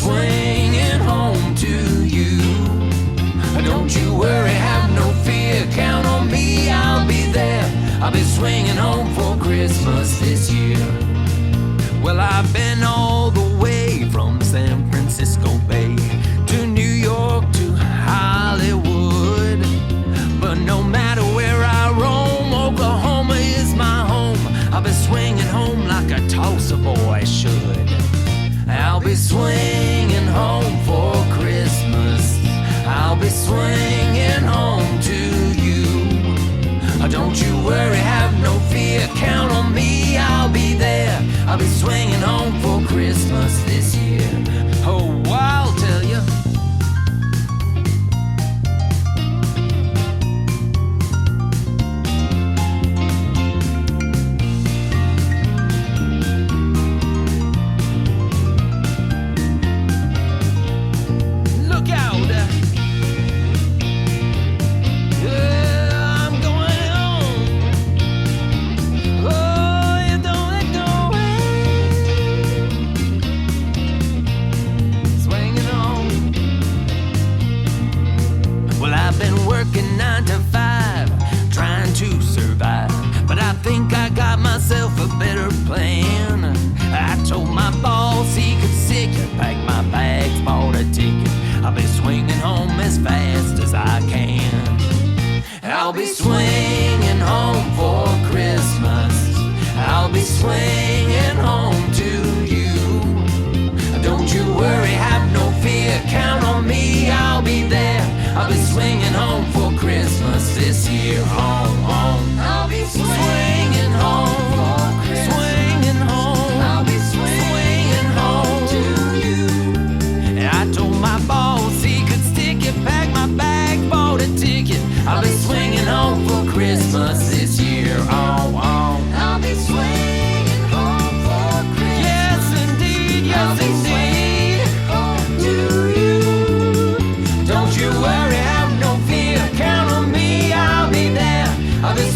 swinging home to you. Don't you worry, have no fear, count on me, I'll be there. I'll be swinging home for Christmas this year. Well, I've been all the way from San Francisco Bay to New York to Hollywood, but no matter where I roam, Oklahoma is my home. I'll be swinging home like a Tulsa boy should. I'll be swinging home for Christmas. I'll be swinging home to you. Don't you worry, have no fear, count on me, I'll be there. I'll be swinging home for Christmas this year. Oh, I'll tell you. Look out! Working 9 to 5, trying to survive, but I think I got myself a better plan. I told my boss he could sick it, pack my bags, bought a ticket. I'll be swinging home as fast as I can. I'll be swinging home for Christmas. I'll be swinging home to you. Don't you worry, have no fear, count on me, I'll be there. I'll be swinging home for Christmas this year. Home, home. I'll be swinging home for Christmas. Swinging home. I'll be swinging home to you. I told my boss he could stick it, pack my bag, bought a ticket. I'll be swinging home for Christmas this year. Oh, oh. I'll be swinging home for Christmas. Yes, indeed. Yes, indeed. Don't you worry, have no fear, count on me, I'll be there. I'll be